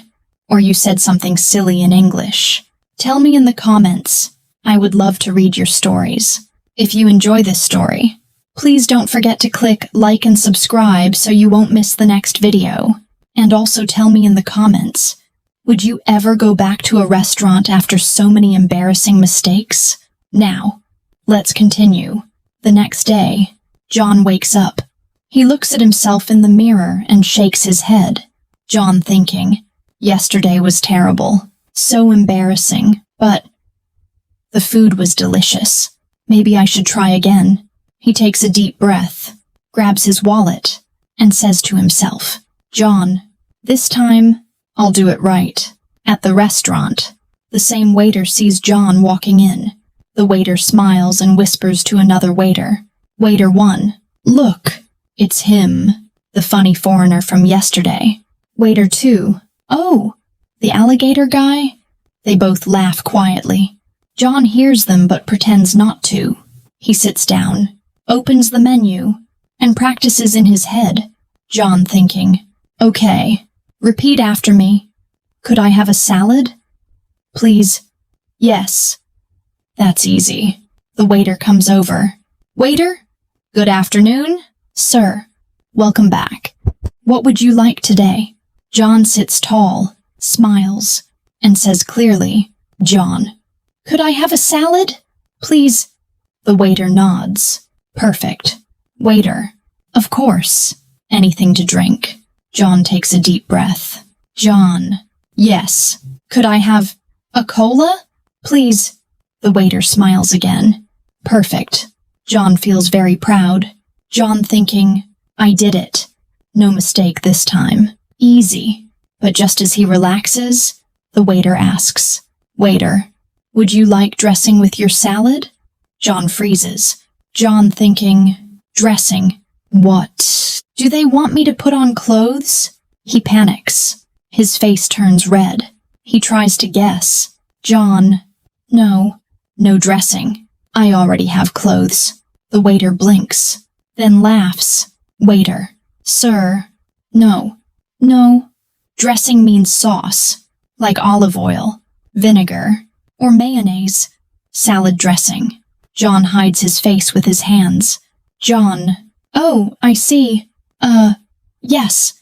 or you said something silly in English. Tell me in the comments. I would love to read your stories. If you enjoy this story, please don't forget to click like and subscribe so you won't miss the next video. And also tell me in the comments, would you ever go back to a restaurant after so many embarrassing mistakes? Now, let's continue. The next day, John wakes up. He looks at himself in the mirror and shakes his head. John thinking, yesterday was terrible, so embarrassing, but the food was delicious. Maybe I should try again. He takes a deep breath, grabs his wallet, and says to himself, John, this time, I'll do it right. At the restaurant, the same waiter sees John walking in. The waiter smiles and whispers to another waiter. Waiter 1, look, it's him, the funny foreigner from yesterday. Waiter 2, oh, the alligator guy? They both laugh quietly. John hears them but pretends not to. He sits down, opens the menu, and practices in his head. John thinking, okay, repeat after me. Could I have a salad? Please. Yes. That's easy. The waiter comes over. Waiter? Good afternoon, sir. Welcome back. What would you like today? John sits tall, smiles, and says clearly, John, could I have a salad? Please. The waiter nods. Perfect. Waiter. Of course. Anything to drink. John takes a deep breath. John. Yes. Could I have a cola? Please. The waiter smiles again. Perfect. John feels very proud. John thinking, I did it. No mistake this time. Easy. But just as he relaxes, the waiter asks, Waiter, would you like dressing with your salad? John freezes. John thinking, dressing. What? Do they want me to put on clothes? He panics. His face turns red. He tries to guess. John, no dressing. I already have clothes. The waiter blinks, then laughs. Waiter, sir, no. Dressing means sauce, like olive oil, vinegar, or mayonnaise. Salad dressing. John hides his face with his hands. John, oh, I see. Yes.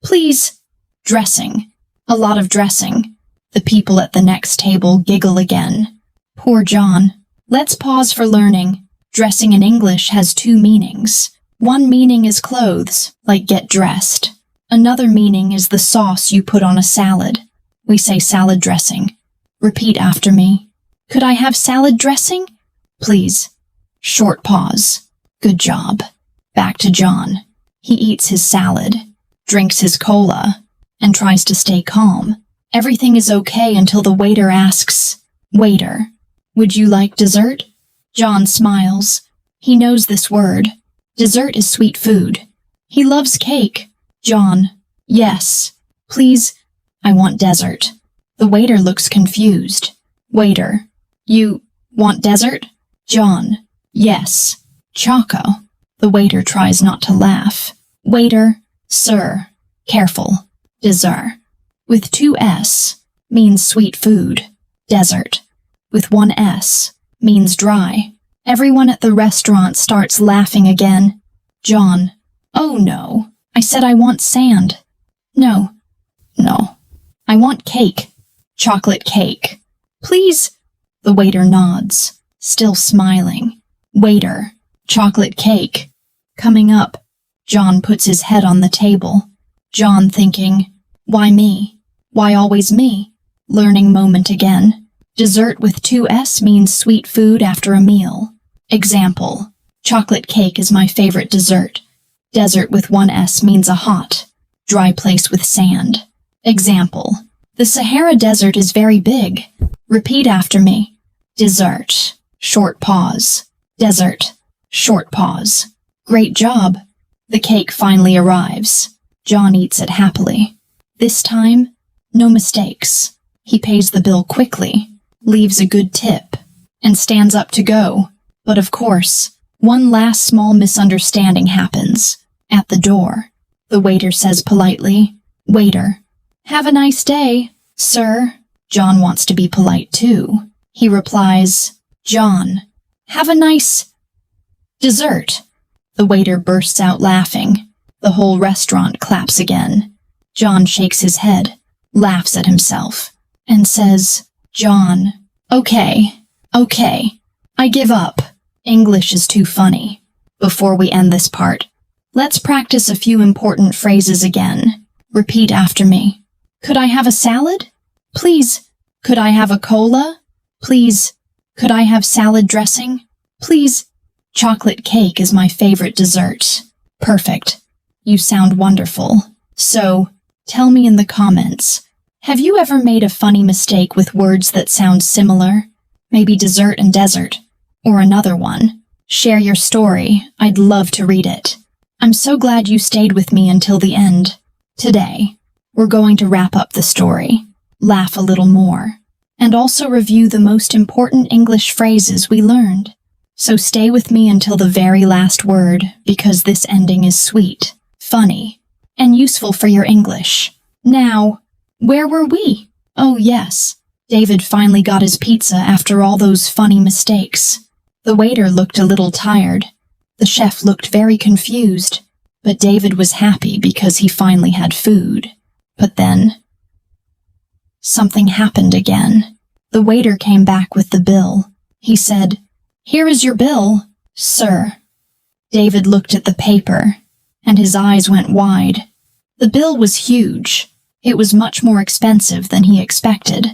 Please. Dressing. A lot of dressing. The people at the next table giggle again. Poor John. Let's pause for learning. Dressing in English has 2 meanings. One meaning is clothes, like get dressed. Another meaning is the sauce you put on a salad. We say salad dressing. Repeat after me. Could I have salad dressing? Please. Short pause. Good job. Back to John. He eats his salad, drinks his cola, and tries to stay calm. Everything is okay until the waiter asks, Waiter, would you like dessert? John smiles. He knows this word. Dessert is sweet food. He loves cake. John, yes. Please, I want dessert. The waiter looks confused. Waiter, you want dessert? John, yes. Choco. The waiter tries not to laugh. Waiter, sir, careful. Dessert. With 2 S means sweet food. Desert. With 1 S means dry. Everyone at the restaurant starts laughing again. John, oh no, I said I want sand. No. I want cake. Chocolate cake. Please. The waiter nods, still smiling. Waiter, chocolate cake. Coming up. John puts his head on the table. John thinking, why me? Why always me? Learning moment again. Dessert with 2S means sweet food after a meal. Example, chocolate cake is my favorite dessert. Desert with 1S means a hot, dry place with sand. Example, the Sahara Desert is very big. Repeat after me. Dessert, short pause. Desert, short pause. Great job. The cake finally arrives. John eats it happily. This time, no mistakes. He pays the bill quickly, leaves a good tip, and stands up to go. But of course, one last small misunderstanding happens. At the door, the waiter says politely, Waiter, have a nice day, sir. John wants to be polite too. He replies, John, have a nice dessert. The waiter bursts out laughing. The whole restaurant claps again. John shakes his head, laughs at himself, and says, John, okay, I give up. English is too funny. Before we end this part, let's practice a few important phrases again. Repeat after me. Could I have a salad? Please. Could I have a cola? Please. Could I have salad dressing? Please. Chocolate cake is my favorite dessert. Perfect. You sound wonderful. So, tell me in the comments, have you ever made a funny mistake with words that sound similar? Maybe dessert and desert, or another one. Share your story. I'd love to read it. I'm so glad you stayed with me until the end. Today, we're going to wrap up the story, laugh a little more, and also review the most important English phrases we learned. So stay with me until the very last word, because this ending is sweet, funny, and useful for your English. Now, where were we? Oh yes, David finally got his pizza after all those funny mistakes. The waiter looked a little tired. The chef looked very confused, but David was happy because he finally had food. But then, something happened again. The waiter came back with the bill. He said, Here is your bill, sir. David looked at the paper, and his eyes went wide. The bill was huge. It was much more expensive than he expected.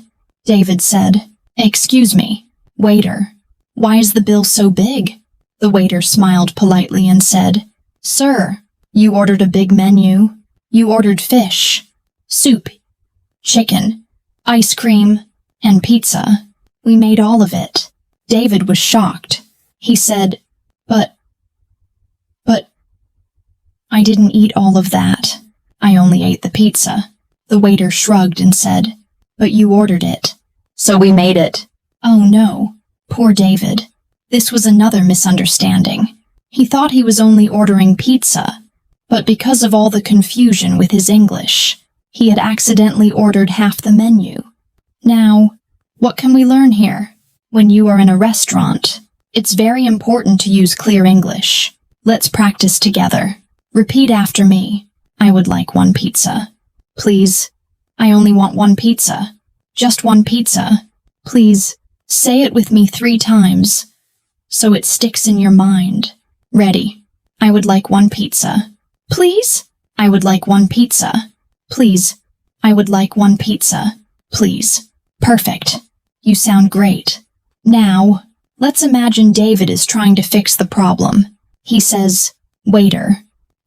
David said, Excuse me, waiter, why is the bill so big? The waiter smiled politely and said, Sir, you ordered a big menu. You ordered fish, soup, chicken, ice cream, and pizza. We made all of it. David was shocked. He said, But I didn't eat all of that. I only ate the pizza. The waiter shrugged and said, But you ordered it. So we made it. Oh no, poor David. This was another misunderstanding. He thought he was only ordering pizza, but because of all the confusion with his English, he had accidentally ordered half the menu. Now, what can we learn here? When you are in a restaurant, it's very important to use clear English. Let's practice together. Repeat after me. I would like one pizza. Please. I only want one pizza. Just one pizza. Please. Say it with me 3 times, so it sticks in your mind. Ready. I would like one pizza. Please. I would like one pizza. Please. I would like one pizza. Please. Perfect. You sound great. Now, let's imagine David is trying to fix the problem. He says, Waiter,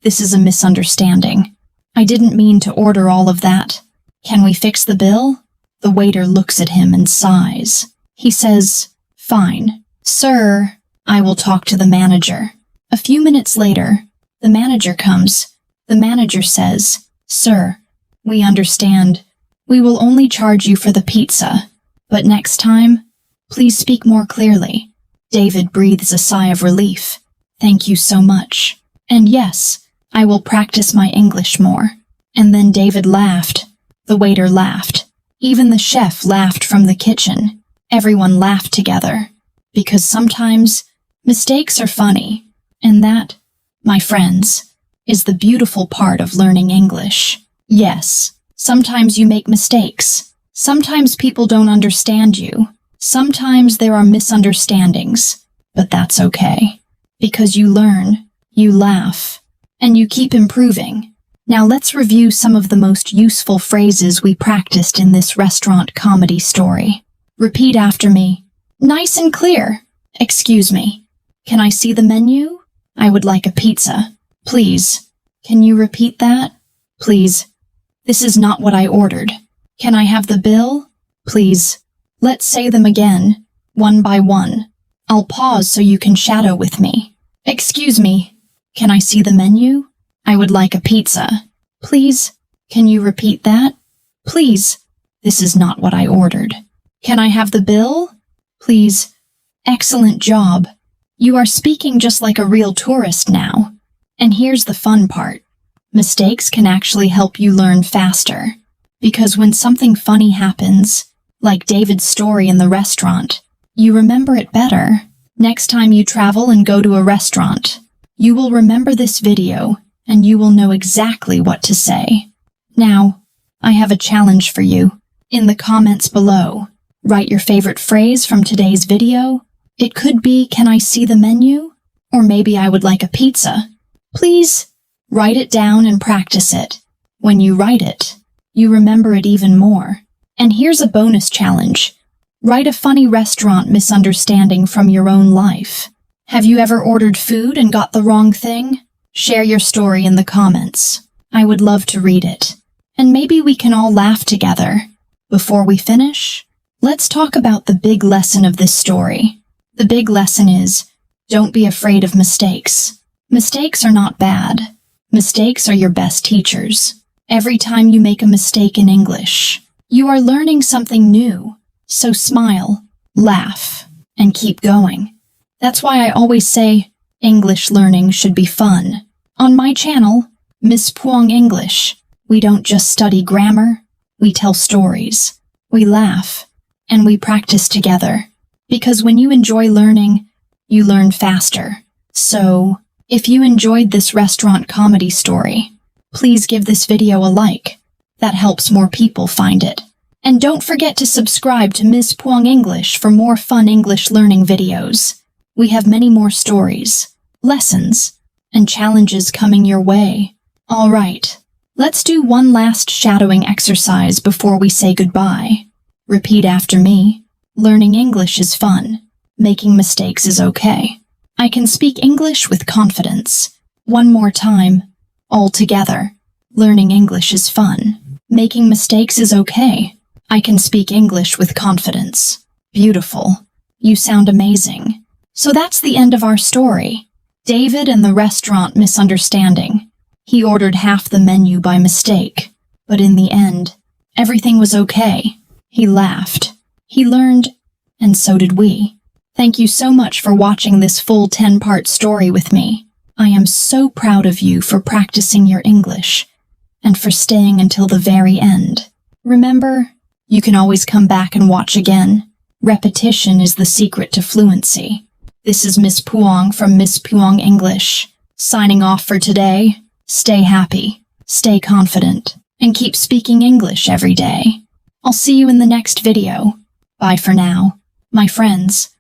this is a misunderstanding. I didn't mean to order all of that. Can we fix the bill? The waiter looks at him and sighs. He says, Fine. Sir, I will talk to the manager. A few minutes later, the manager comes. The manager says, Sir, we understand. We will only charge you for the pizza. But next time, please speak more clearly. David breathes a sigh of relief. Thank you so much. And yes, I will practice my English more. And then David laughed. The waiter laughed. Even the chef laughed from the kitchen. Everyone laughed together. Because sometimes, mistakes are funny. And that, my friends, is the beautiful part of learning English. Yes, sometimes you make mistakes. Sometimes people don't understand you. Sometimes there are misunderstandings. But that's okay. Because you learn, you laugh, and you keep improving. Now let's review some of the most useful phrases we practiced in this restaurant comedy story. Repeat after me. Nice and clear. Excuse me. Can I see the menu? I would like a pizza. Please. Can you repeat that? Please. This is not what I ordered. Can I have the bill? Please. Let's say them again, one by one. I'll pause so you can shadow with me. Excuse me. Can I see the menu? I would like a pizza. Please. Can you repeat that? Please. This is not what I ordered. Can I have the bill? Please. Excellent job. You are speaking just like a real tourist now. And here's the fun part. Mistakes can actually help you learn faster. Because when something funny happens, like David's story in the restaurant, you remember it better. Next time you travel and go to a restaurant, you will remember this video and you will know exactly what to say. Now, I have a challenge for you. In the comments below, write your favorite phrase from today's video. It could be, can I see the menu? Or maybe I would like a pizza. Please, write it down and practice it. When you write it, you remember it even more. And here's a bonus challenge. Write a funny restaurant misunderstanding from your own life. Have you ever ordered food and got the wrong thing? Share your story in the comments. I would love to read it. And maybe we can all laugh together. Before we finish, let's talk about the big lesson of this story. The big lesson is, don't be afraid of mistakes. Mistakes are not bad. Mistakes are your best teachers. Every time you make a mistake in English, you are learning something new. So smile, laugh, and keep going. That's why I always say, English learning should be fun. On my channel, Miss Puong English, we don't just study grammar, we tell stories, we laugh, and we practice together. Because when you enjoy learning, you learn faster. So, if you enjoyed this restaurant comedy story, please give this video a like. That helps more people find it. And don't forget to subscribe to Miss Puong English for more fun English learning videos. We have many more stories, lessons, and challenges coming your way. All right, let's do one last shadowing exercise before we say goodbye. Repeat after me. Learning English is fun. Making mistakes is okay. I can speak English with confidence. One more time. All together. Learning English is fun. Making mistakes is okay. I can speak English with confidence. Beautiful. You sound amazing. So that's the end of our story. David and the restaurant misunderstanding. He ordered half the menu by mistake. But in the end, everything was okay. He laughed. He learned, and so did we. Thank you so much for watching this full 10-part story with me. I am so proud of you for practicing your English and for staying until the very end. Remember, you can always come back and watch again. Repetition is the secret to fluency. This is Miss Puong from Miss Puong English. Signing off for today. Stay happy, stay confident, and keep speaking English every day. I'll see you in the next video. Bye for now, my friends.